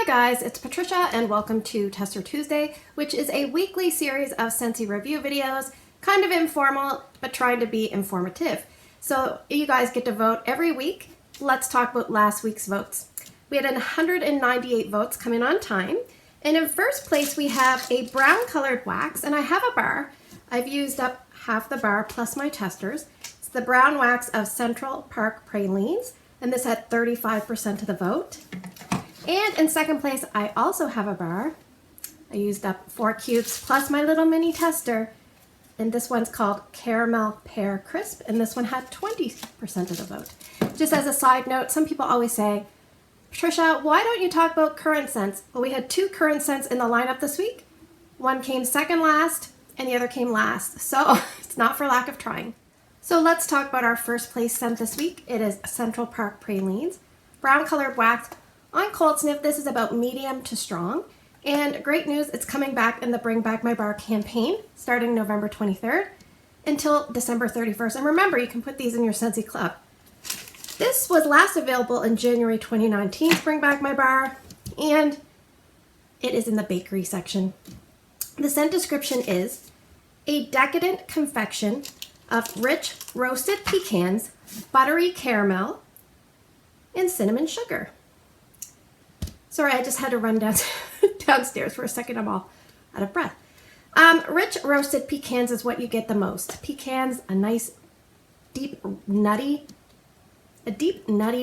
guys, it's Patricia and welcome to Tester Tuesday, which is a weekly series of Scentsy review videos, kind of informal, but trying to be informative. So you guys get to vote every week. Let's talk about last week's votes. We had 198 votes come in on time. And in first place, we have a brown colored wax, and I have a bar. I've used up half the bar plus my testers. It's the brown wax of Central Park Pralines, and this had 35% of the vote. And in second place, I also have a bar. I used up 4 cubes plus my little mini tester. And this one's called Caramel Pear Crisp, and this one had 20% of the vote. Just as a side note, some people always say, Patricia, why don't you talk about current scents? Well, we had 2 current scents in the lineup this week. One came second last, and the other came last. So it's not for lack of trying. So let's talk about our first place scent this week. It is Central Park Pralines. Brown colored wax. On cold sniff, this is about medium to strong. And great news, it's coming back in the Bring Back My Bar campaign starting November 23rd until December 31st. And remember, you can put these in your Scentsy Club. This was last available in January 2019's Bring Back My Bar, and it is in the bakery section. The scent description is a decadent confection of rich roasted pecans, buttery caramel, and cinnamon sugar. Sorry, I just had to run downstairs for a second. I'm all out of breath. Rich roasted pecans is what you get the most. Pecans, a nice deep nutty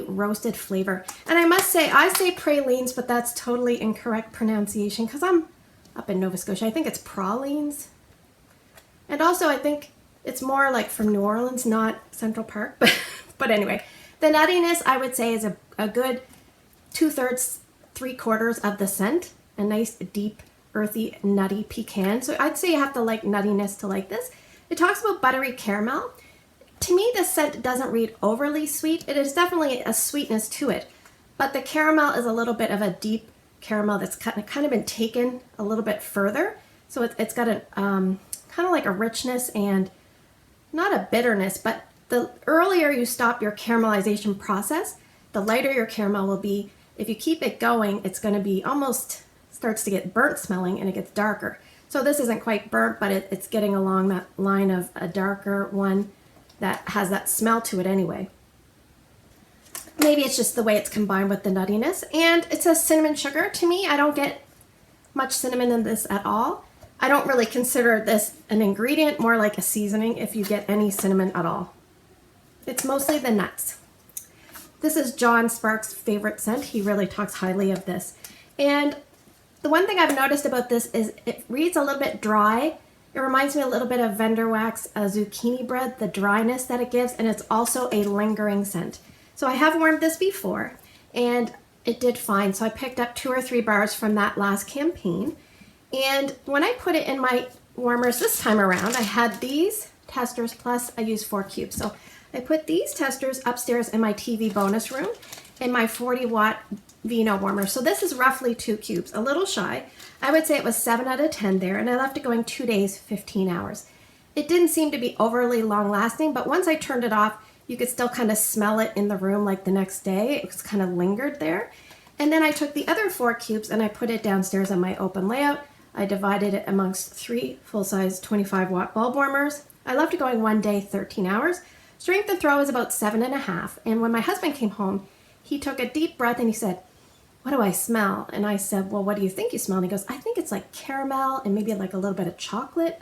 roasted flavor. And I must say, I say pralines, but that's totally incorrect pronunciation because I'm up in Nova Scotia. I think it's pralines. And also I think it's more like from New Orleans, not Central Park. But anyway, the nuttiness I would say is a good 2/3, 3/4 of the scent. A nice deep earthy nutty pecan. So I'd say you have to like nuttiness to like this. It talks about buttery caramel. To me, the scent doesn't read overly sweet. It is definitely a sweetness to it, but the caramel is a little bit of a deep caramel that's kind of been taken a little bit further. So it's got a kind of like a richness and not a bitterness, but the earlier you stop your caramelization process, the lighter your caramel will be. If you keep it going, it's going to be almost starts to get burnt smelling and it gets darker. So this isn't quite burnt, but it's getting along that line of a darker one that has that smell to it anyway. Maybe it's just the way it's combined with the nuttiness. And it says cinnamon sugar. To me, I don't get much cinnamon in this at all. I don't really consider this an ingredient, more like a seasoning if you get any cinnamon at all. It's mostly the nuts. This is John Sparks' favorite scent. He really talks highly of this. And the one thing I've noticed about this is it reads a little bit dry. It reminds me a little bit of vendor wax, zucchini bread, the dryness that it gives, and it's also a lingering scent. So I have warmed this before, and it did fine. So I picked up 2 or 3 bars from that last campaign. And when I put it in my warmers this time around, I had these testers, plus I used 4 cubes. So I put these testers upstairs in my TV bonus room in my 40-watt Vino warmer. So this is roughly 2 cubes, a little shy. I would say it was 7 out of 10 there, and I left it going 2 days, 15 hours. It didn't seem to be overly long lasting, but once I turned it off, you could still kind of smell it in the room like the next day. It was kind of lingered there. And then I took the other 4 cubes and I put it downstairs on my open layout. I divided it amongst 3 full-size 25-watt bulb warmers. I left it going 1 day, 13 hours. Strength and throw is about 7.5. And when my husband came home, he took a deep breath and he said, "What do I smell?" And I said, "Well, what do you think you smell?" And he goes, "I think it's like caramel and maybe like a little bit of chocolate."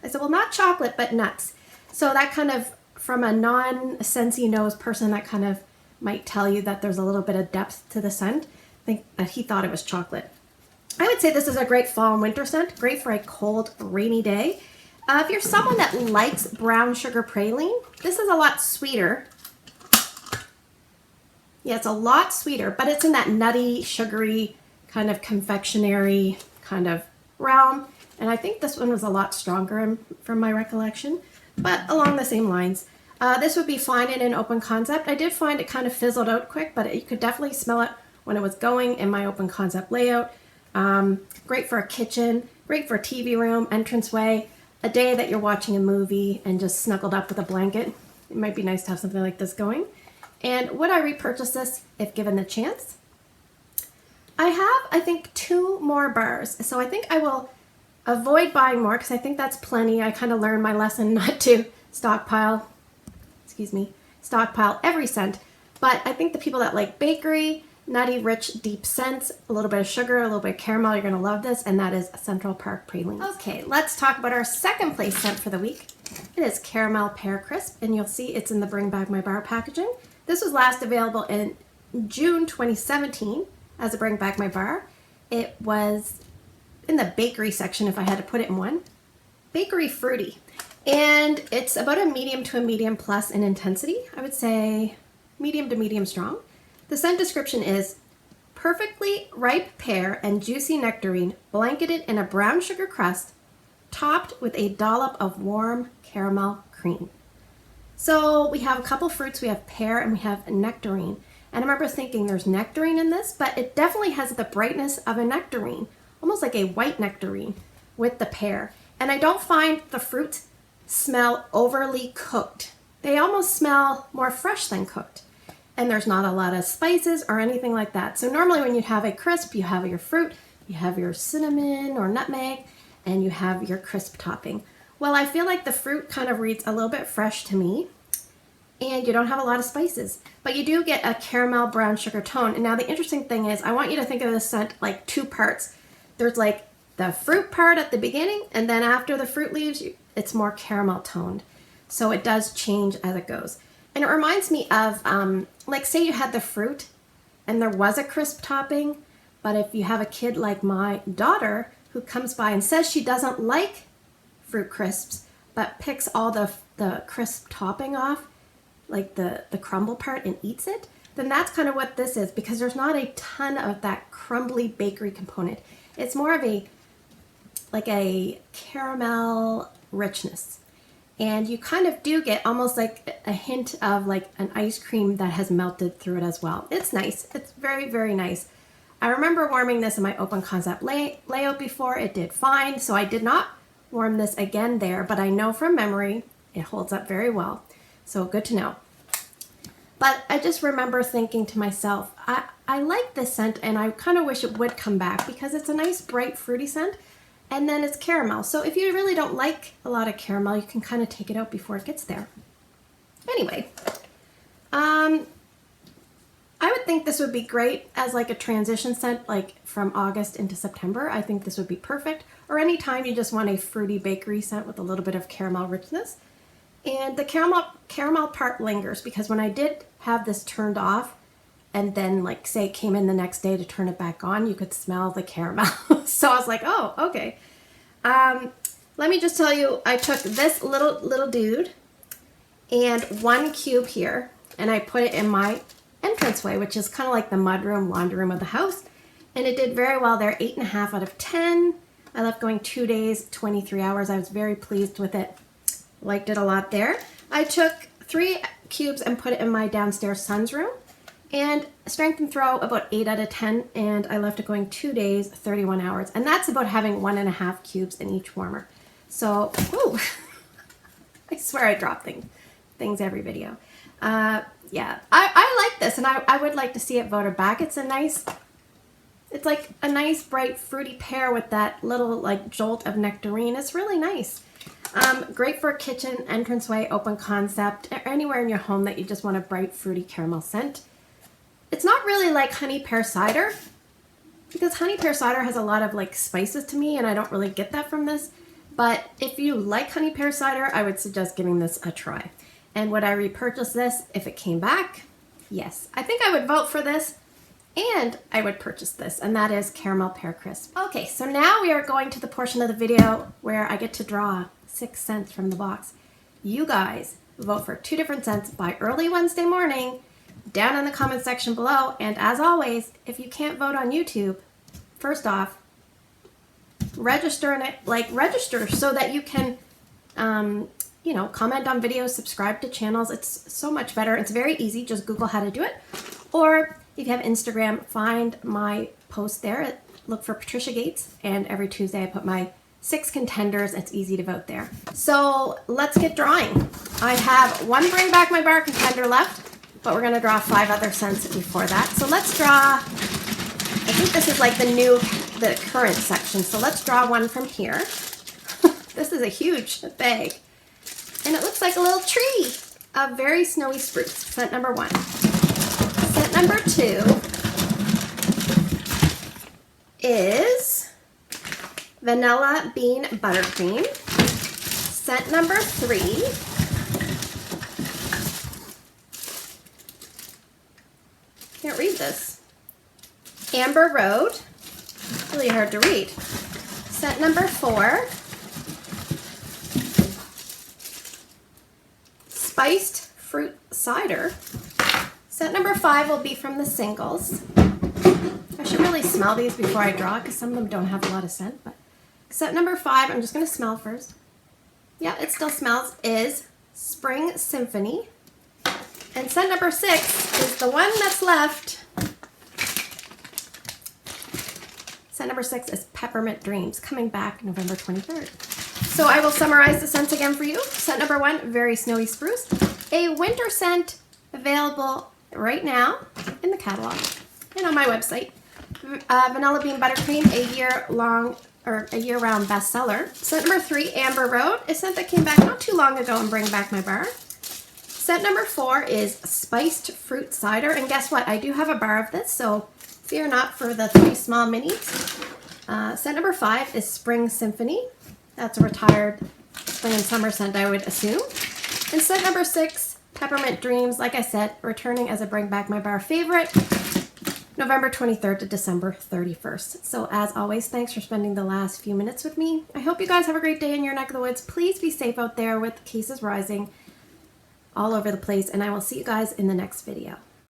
I said, "Well, not chocolate, but nuts." So that kind of, from a non-Scentsy nose person, that kind of might tell you that there's a little bit of depth to the scent. I think that he thought it was chocolate. I would say this is a great fall and winter scent, great for a cold, rainy day. If you're someone that likes brown sugar praline, this is a lot sweeter. Yeah, it's a lot sweeter, but it's in that nutty, sugary, kind of confectionery kind of realm. And I think this one was a lot stronger from my recollection, but along the same lines. This would be fine in an open concept. I did find it kind of fizzled out quick, but you could definitely smell it when it was going in my open concept layout. Great for a kitchen, great for a TV room, entranceway, a day that you're watching a movie and just snuggled up with a blanket. It might be nice to have something like this going. And would I repurchase this if given the chance? I have, I think, 2 more bars. So I think I will avoid buying more because I think that's plenty. I kind of learned my lesson not to stockpile, stockpile every scent. But I think the people that like bakery, nutty, rich, deep scents, a little bit of sugar, a little bit of caramel, you're going to love this, and that is Central Park Pralines. Okay, let's talk about our second place scent for the week. It is Caramel Pear Crisp, and you'll see it's in the Bring Back My Bar packaging. This was last available in June 2017 as a Bring Back My Bar. It was in the bakery section, if I had to put it in one. Bakery fruity. And it's about a medium to a medium plus in intensity. I would say medium to medium strong. The scent description is perfectly ripe pear and juicy nectarine blanketed in a brown sugar crust topped with a dollop of warm caramel cream. So we have a couple fruits. We have pear and we have nectarine. And I remember thinking there's nectarine in this, but it definitely has the brightness of a nectarine, almost like a white nectarine with the pear. And I don't find the fruits smell overly cooked. They almost smell more fresh than cooked. And there's not a lot of spices or anything like that. So normally when you have a crisp, you have your fruit, you have your cinnamon or nutmeg, and you have your crisp topping. Well, I feel like the fruit kind of reads a little bit fresh to me, and you don't have a lot of spices, but you do get a caramel brown sugar tone. And now the interesting thing is I want you to think of this scent like 2 parts. There's like the fruit part at the beginning, and then after the fruit leaves, it's more caramel toned. So it does change as it goes. And it reminds me of, like say you had the fruit and there was a crisp topping, but if you have a kid like my daughter who comes by and says she doesn't like fruit crisps, but picks all the crisp topping off, like the crumble part, and eats it, then that's kind of what this is, because there's not a ton of that crumbly bakery component. It's more of like a caramel richness. And you kind of do get almost like a hint of like an ice cream that has melted through it as well. It's nice. It's very, very nice. I remember warming this in my open concept layout before. It did fine. So I did not warm this again there, but I know from memory it holds up very well. So good to know. But I just remember thinking to myself, I like this scent and I kind of wish it would come back because it's a nice bright fruity scent. And then it's caramel. So if you really don't like a lot of caramel, you can kind of take it out before it gets there. Anyway, I would think this would be great as like a transition scent, like from August into September. I think this would be perfect. Or anytime you just want a fruity bakery scent with a little bit of caramel richness. And the caramel part lingers, because when I did have this turned off, and then like say it came in the next day to turn it back on, you could smell the caramel. So I was like, oh, okay. Let me just tell you, I took this little dude and 1 cube here, and I put it in my entranceway, which is kind of like the mudroom, laundry room of the house. And it did very well there, 8.5 out of 10. I left going 2 days, 23 hours. I was very pleased with it. Liked it a lot there. I took 3 cubes and put it in my downstairs son's room. And strength and throw about 8 out of 10, and I left it going 2 days, 31 hours. And that's about having 1.5 cubes in each warmer. So, ooh, I swear I drop things every video. Yeah, I like this, and I would like to see it voted back. It's like a nice bright fruity pear with that little like jolt of nectarine. It's really nice. Great for a kitchen, entranceway, open concept, or anywhere in your home that you just want a bright fruity caramel scent. It's not really like honey pear cider, because honey pear cider has a lot of like spices to me, and I don't really get that from this. But if you like honey pear cider, I would suggest giving this a try. And would I repurchase this if it came back? Yes. I think I would vote for this, and I would purchase this, and that is Caramel Pear Crisp. Okay, so now we are going to the portion of the video where I get to draw 6 scents from the box. You guys vote for 2 different scents by early Wednesday morning down in the comment section below. And as always, if you can't vote on YouTube, first off, register in it, register so that you can, you know, comment on videos, subscribe to channels. It's so much better. It's very easy. Just Google how to do it. Or if you have Instagram, find my post there. Look for Patricia Gates, and every Tuesday I put my 6 contenders. It's easy to vote there. So let's get drawing. I have 1 Bring Back My Bar contender left, but we're going to draw 5 other scents before that. So let's draw I think this is like the current section. So let's draw one from here. This is a huge bag. And it looks like a little tree of very snowy spruce. Scent number 1. Scent number 2 is vanilla bean buttercream. Scent number 3 can't read this. Amber Road. Really hard to read. Scent number 4. Spiced fruit cider. Scent number 5 will be from the singles. I should really smell these before I draw because some of them don't have a lot of scent. But scent number 5, I'm just going to smell first. Yeah, it still smells, is Spring Symphony. And scent number 6 is the one that's left. Scent number 6 is Peppermint Dreams, coming back November 23rd. So I will summarize the scents again for you. Scent number 1, very snowy spruce. A winter scent available right now in the catalog and on my website. Vanilla bean buttercream, a year-round bestseller. Scent number 3, Amber Road, a scent that came back not too long ago and bring back my bar. Scent number 4 is spiced fruit cider, and guess what? I do have a bar of this, so fear not for the 3 small minis. Scent number 5 is Spring Symphony. That's a retired spring and summer scent, I would assume. And scent number 6, Peppermint Dreams, like I said, returning as a Bring Back My Bar favorite, November 23rd to December 31st. So as always, thanks for spending the last few minutes with me. I hope you guys have a great day in your neck of the woods. Please be safe out there with cases rising all over the place, and I will see you guys in the next video.